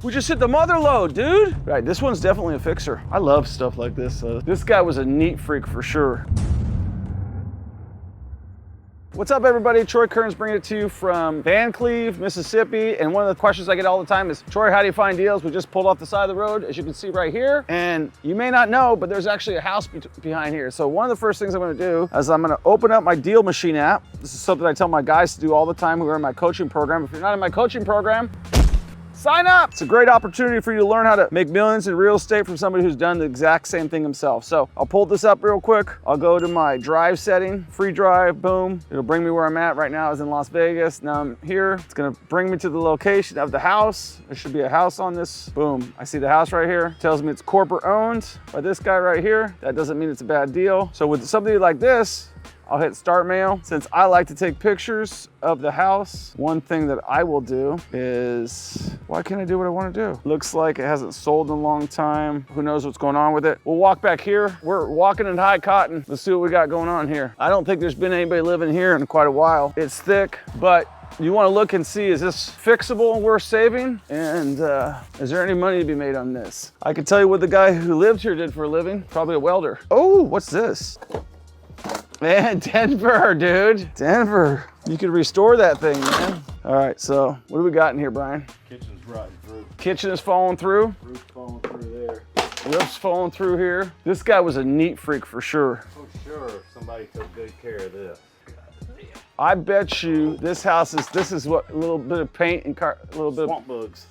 we just hit the mother load, dude. Right, this one's definitely a fixer. I love stuff like this. This guy was a neat freak for sure. What's up, everybody? Troy Kearns bringing it to you from Van Cleve, Mississippi. And one of the questions I get all the time is, Troy, how do you find deals? We just pulled off the side of the road, as you can see right here. And you may not know, but there's actually a house behind here. So one of the first things I'm gonna do is I'm gonna open up my Deal Machine app. This is something I tell my guys to do all the time who are in my coaching program. If you're not in my coaching program, sign up. It's a great opportunity for you to learn how to make millions in real estate from somebody who's done the exact same thing himself. So I'll pull this up real quick. I'll go to my drive setting, free drive, boom. It'll bring me where I'm at. Right now I was in Las Vegas. Now I'm here. It's gonna bring me to the location of the house. There should be a house on this. Boom, I see the house right here. Tells me it's corporate owned by this guy right here. That doesn't mean it's a bad deal. So with something like this, I'll hit start mail. Since I like to take pictures of the house, one thing that I will do is, why can't I do what I want to do? Looks like it hasn't sold in a long time. Who knows what's going on with it? We'll walk back here. We're walking in high cotton. Let's see what we got going on here. I don't think there's been anybody living here in quite a while. It's thick, but you want to look and see, is this fixable and worth saving? And is there any money to be made on this? I can tell you what the guy who lived here did for a living. Probably a welder. Oh, what's this? Man, Denver, dude. Denver. You could restore that thing, man. All right, so what do we got in here, Brian? Kitchen's rotting through. Kitchen is falling through. Roof's falling through there. Roof's falling through here. This guy was a neat freak for sure. Oh, sure. Somebody took good care of this. I bet you this house is, this is what, a little bit of paint and a little bit Swamp bugs.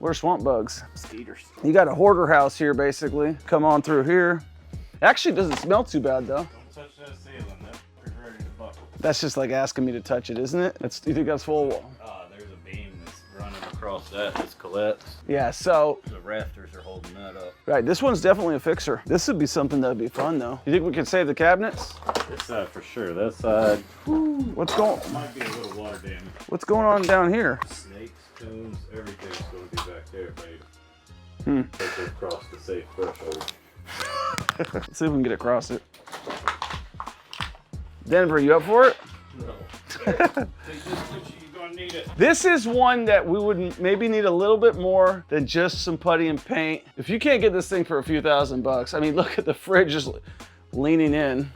Where's swamp bugs? Mosquitoes. You got a hoarder house here, basically. Come on through here. Actually, it doesn't smell too bad, though. Touch that ceiling, that's ready to buckle. That's just like asking me to touch it, isn't it? You think that's full? There's a beam that's running across that. It's collapsed. Yeah, so. The rafters are holding that up. Right, this one's definitely a fixer. This would be something that would be fun, though. You think we could save the cabinets? This side for sure. That side. What's going? Might be a little water damage. What's going on down here? Snakes, coons, everything's going to be back there, baby. Take it across the safe threshold. Let's see if we can get across it. Denver, you up for it? No. Take this with you, you're gonna need it. This is one that we would maybe need a little bit more than just some putty and paint. If you can't get this thing for a few $1,000s, I mean, look at the fridge just leaning in.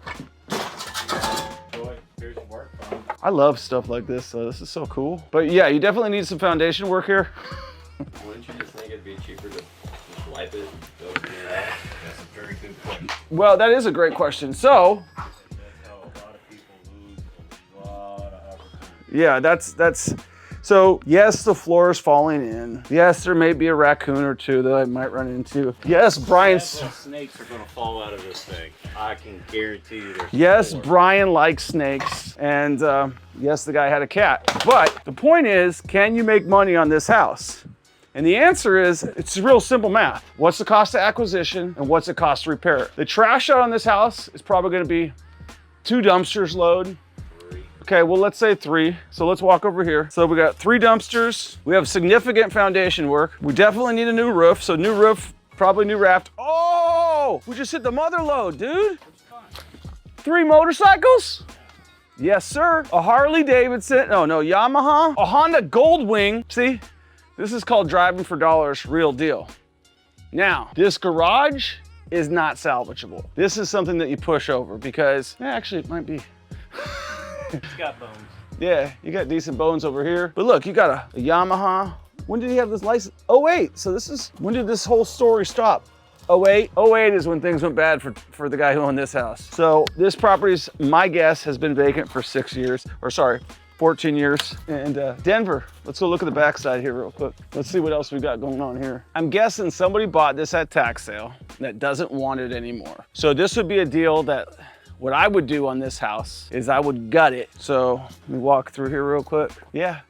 Boy, here's your work phone. I love stuff like this, so this is so cool. But yeah, you definitely need some foundation work here. Wouldn't you just think it'd be cheaper to just wipe it and go clean it out? That's a very good question. Well, that is a great question. So, yeah, that's, so yes, the floor is falling in. Yes, there may be a raccoon or two that I might run into. Yes, Brian's. Snakes are gonna fall out of this thing. I can guarantee you there's. Yes, Brian likes snakes. And yes, the guy had a cat. But the point is, can you make money on this house? And the answer is, it's real simple math. What's the cost of acquisition and what's the cost to repair it? The trash out on this house is probably gonna be 2 dumpsters load. Okay, well, let's say 3. So let's walk over here. So we got 3 dumpsters. We have significant foundation work. We definitely need a new roof. So new roof, probably new raft. Oh, we just hit the mother load, dude. 3 motorcycles? Yes, sir. A Harley Davidson, no, Yamaha. A Honda Goldwing. See, this is called driving for dollars, real deal. Now, this garage is not salvageable. This is something that you push over because, actually it might be. It's got bones. Yeah, you got decent bones over here. But look, you got a Yamaha. When did he have this license? 08. So this is, when did this whole story stop? 08. 08 is when things went bad for the guy who owned this house. So this property's, my guess, has been vacant for 6 years, or sorry, 14 years. And Denver, let's go look at the backside here real quick. Let's see what else we got going on here. I'm guessing somebody bought this at tax sale that doesn't want it anymore. So this would be a deal that, what I would do on this house is I would gut it. So let me walk through here real quick. Yeah,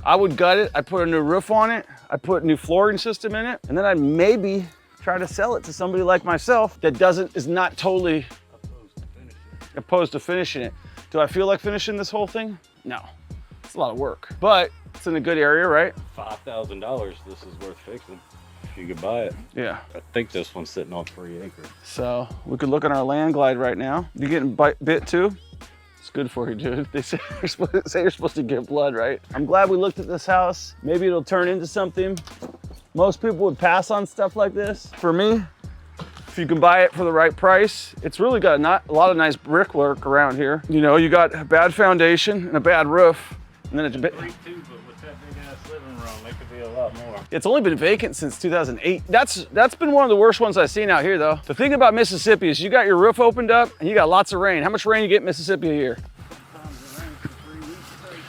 I would gut it. I put a new roof on it. I put a new flooring system in it. And then I'd maybe try to sell it to somebody like myself that is not totally opposed to finishing it. Do I feel like finishing this whole thing? No, it's a lot of work, but it's in a good area, right? $5,000, this is worth fixing. If you could buy it. Yeah. I think this one's sitting on 3 acres. So we could look at our land glide right now. You getting bit too? It's good for you, dude. They say you're supposed to get blood, right? I'm glad we looked at this house. Maybe it'll turn into something. Most people would pass on stuff like this. For me, if you can buy it for the right price, it's really got a lot of nice brickwork around here. You know, you got a bad foundation and a bad roof, and then it's a bit. But with that big ass living room, it could be a lot more. It's only been vacant since 2008. That's been one of the worst ones I've seen out here, though. The thing about Mississippi is you got your roof opened up and you got lots of rain. How much rain you get in Mississippi a year?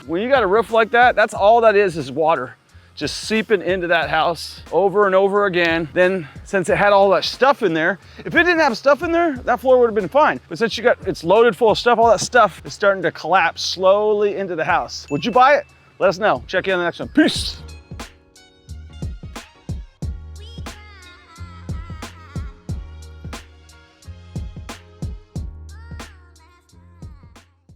When you got a roof like that, that's all that is water just seeping into that house over and over again. Then since it had all that stuff in there, if it didn't have stuff in there, that floor would have been fine. But since it's loaded full of stuff, all that stuff is starting to collapse slowly into the house. Would you buy it? Let us know. Check you on the next one. Peace.